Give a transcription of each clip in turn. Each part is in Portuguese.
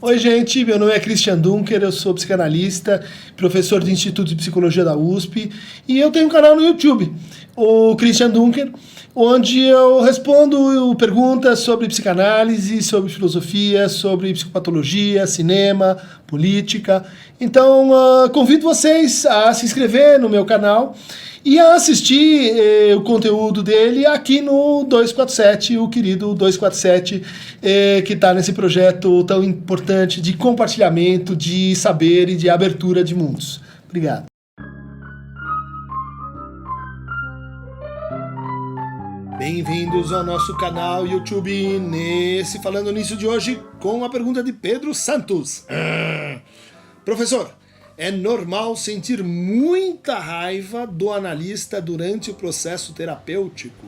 Oi, gente, meu nome é Christian Dunker, eu sou psicanalista, professor do Instituto de Psicologia da USP e eu tenho um canal no YouTube, o Christian Dunker, onde eu respondo perguntas sobre psicanálise, sobre filosofia, sobre psicopatologia, cinema, política. Então, convido vocês a se inscrever no meu canal e a assistir o conteúdo dele aqui no 247, o querido 247, que está nesse projeto tão importante de compartilhamento de saber e de abertura de mundos. Obrigado. Bem-vindos ao nosso canal YouTube, nesse Falando Nisso de hoje, com a pergunta de Pedro Santos. Professor, é normal sentir muita raiva do analista durante o processo terapêutico?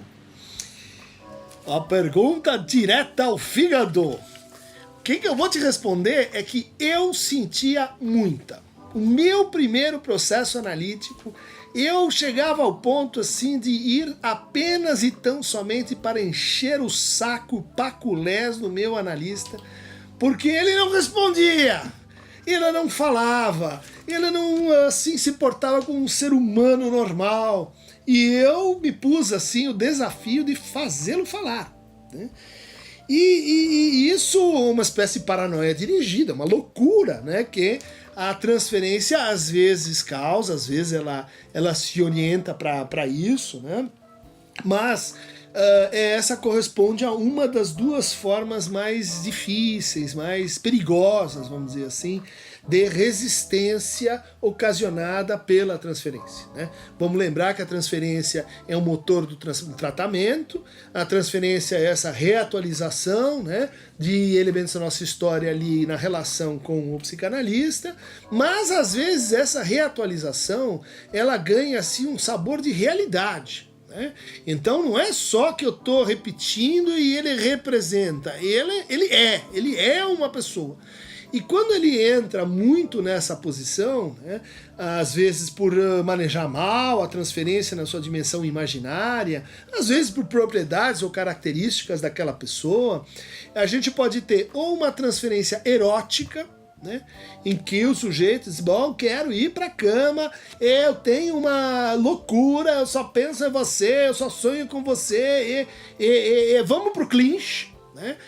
A pergunta direta ao fígado. O que eu vou te responder é que eu sentia muita. O meu primeiro processo analítico, eu chegava ao ponto assim de ir apenas e tão somente para encher o saco paculés do meu analista, porque ele não respondia. Ele não falava, ele não assim se portava como um ser humano normal. E eu me pus assim o desafio de fazê-lo falar, né? E isso é uma espécie de paranoia dirigida, uma loucura, né? Que a transferência às vezes causa, às vezes ela se orienta para isso, né? Mas essa corresponde a uma das duas formas mais difíceis, mais perigosas, vamos dizer assim, de resistência ocasionada pela transferência, né? Vamos lembrar que a transferência é o motor do tratamento, a transferência é essa reatualização, né, de elementos da nossa história ali na relação com o psicanalista, mas às vezes essa reatualização ela ganha assim um sabor de realidade. Então não é só que eu estou repetindo e ele representa, ele é uma pessoa. E quando ele entra muito nessa posição, né, às vezes por manejar mal a transferência na sua dimensão imaginária, às vezes por propriedades ou características daquela pessoa, a gente pode ter ou uma transferência erótica, né, em que o sujeito diz, bom, quero ir pra cama, eu tenho uma loucura, eu só penso em você, eu só sonho com você, vamos pro clinch, né?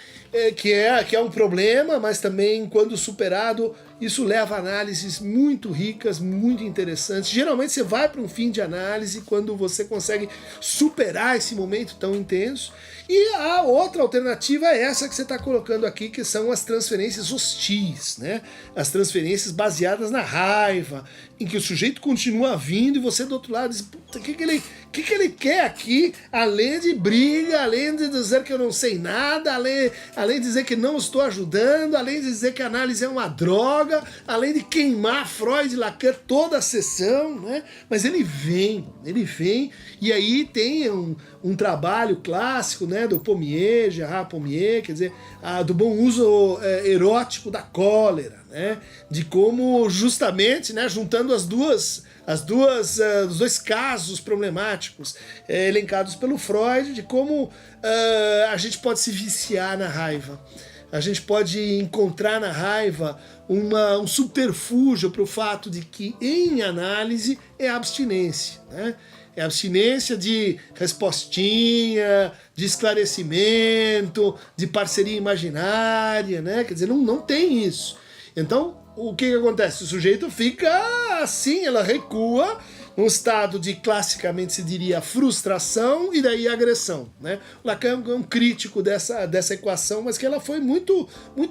Que é um problema, mas também quando superado, isso leva a análises muito ricas, muito interessantes. Geralmente você vai para um fim de análise quando você consegue superar esse momento tão intenso. E a outra alternativa é essa que você está colocando aqui, que são as transferências hostis, né? As transferências baseadas na raiva, em que o sujeito continua vindo e você do outro lado diz, puta, o que ele quer aqui, além de briga, além de dizer que eu não sei nada, além de dizer que não estou ajudando, além de dizer que a análise é uma droga, além de queimar Freud e Lacan toda a sessão, né? Mas ele vem, e aí tem um trabalho clássico, né, do Pommier, Gerard Pommier, quer dizer, do bom uso erótico da cólera, né, de como justamente, né, juntando os dois casos problemáticos elencados pelo Freud, de como a gente pode se viciar na raiva. A gente pode encontrar na raiva um subterfúgio para o fato de que, em análise, é abstinência, né? É abstinência de respostinha, de esclarecimento, de parceria imaginária, né? Quer dizer, não tem isso. Então, o que acontece? O sujeito fica assim, ela recua, um estado de, classicamente se diria, frustração e daí agressão, né? O Lacan é um crítico dessa equação, mas que ela foi muito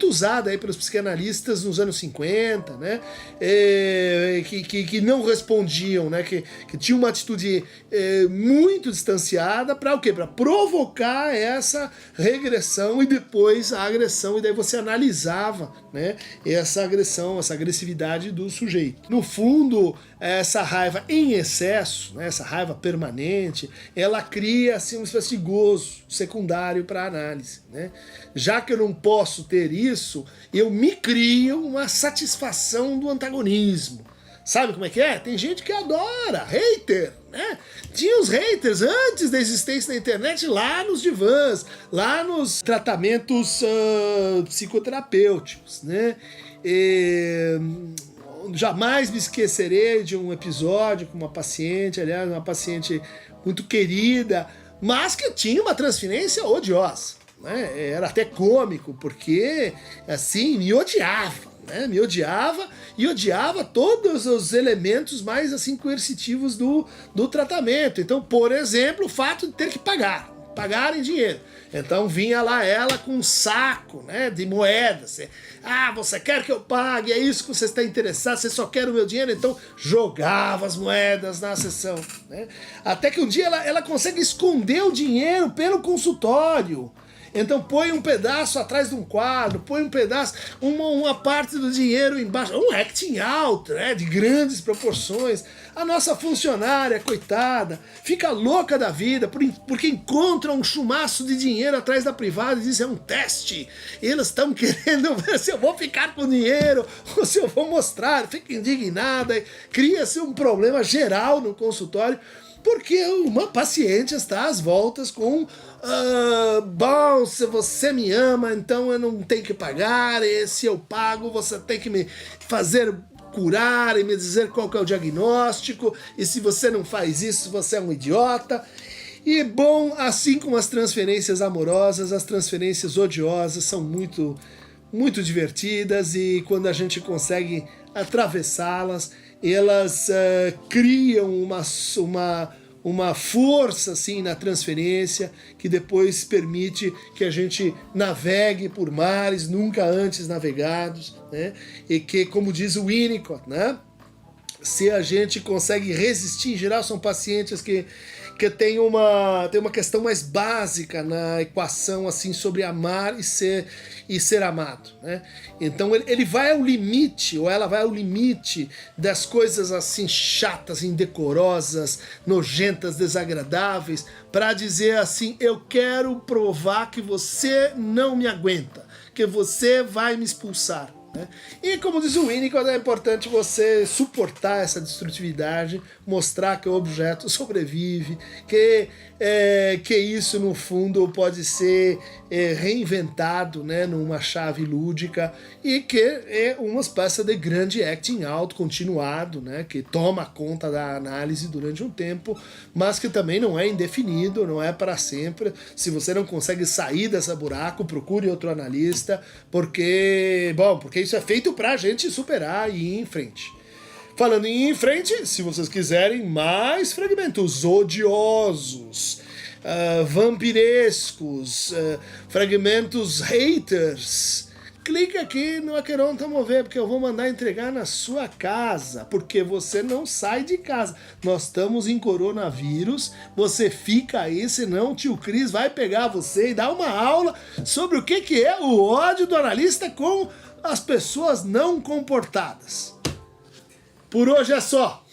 usada aí pelos psicanalistas nos anos 50, né? Que não respondiam, né? Que tinha uma atitude muito distanciada para o quê? Para provocar essa regressão e depois a agressão, e daí você analisava, né, essa agressão, essa agressividade do sujeito. No fundo, essa raiva em excesso, né, essa raiva permanente, ela cria assim, uma espécie de gozo secundário para a análise, né? Já que eu não posso ter isso, eu me crio uma satisfação do antagonismo, Sabe como é que é? Tem gente que adora, hater, né? Tinha os haters antes da existência da internet lá nos divãs, lá nos tratamentos psicoterapêuticos, né? Jamais me esquecerei de um episódio com uma paciente, aliás, uma paciente muito querida, mas que tinha uma transferência odiosa, né? Era até cômico, porque, assim, me odiava. Né, me odiava e odiava todos os elementos mais assim coercitivos do tratamento. Então, por exemplo, o fato de ter que pagar em dinheiro. Então vinha lá ela com um saco, né, de moedas. Você quer que eu pague? É isso que você está interessado? Você só quer o meu dinheiro? Então jogava as moedas na sessão. Né? Até que um dia ela consegue esconder o dinheiro pelo consultório. Então põe um pedaço atrás de um quadro, põe um pedaço, uma parte do dinheiro embaixo, um acting out, né, de grandes proporções. A nossa funcionária, coitada, fica louca da vida porque encontra um chumaço de dinheiro atrás da privada e diz: é um teste. Eles estão querendo ver se eu vou ficar com dinheiro ou se eu vou mostrar. Fica indignada, cria-se um problema geral no consultório, porque uma paciente está às voltas com bom, se você me ama, então eu não tenho que pagar, e se eu pago, você tem que me fazer curar e me dizer qual que é o diagnóstico, e se você não faz isso, você é um idiota. E bom, assim como as transferências amorosas, as transferências odiosas são muito, muito divertidas, e quando a gente consegue atravessá-las, elas criam uma força assim na transferência que depois permite que a gente navegue por mares nunca antes navegados, né? E que, como diz o Winnicott, né? Se a gente consegue resistir, em geral são pacientes que tem uma questão mais básica na equação assim sobre amar e ser amado, né? Então ele vai ao limite, ou ela vai ao limite das coisas assim chatas, indecorosas, nojentas, desagradáveis, para dizer assim: eu quero provar que você não me aguenta, que você vai me expulsar. E como diz o Winnicott, é importante você suportar essa destrutividade, mostrar que o objeto sobrevive, que isso no fundo pode ser reinventado, né, numa chave lúdica, e que é uma espécie de grande acting out continuado, né, que toma conta da análise durante um tempo, mas que também não é indefinido, não é para sempre. Se você não consegue sair desse buraco, procure outro analista, porque isso é feito pra gente superar e ir em frente. Falando em ir em frente, se vocês quiserem mais fragmentos odiosos, vampirescos, fragmentos haters, clica aqui no Aqueron Tamover, porque eu vou mandar entregar na sua casa, porque você não sai de casa. Nós estamos em coronavírus, você fica aí, senão o tio Cris vai pegar você e dar uma aula sobre o que é o ódio do analista com as pessoas não comportadas. Por hoje é só.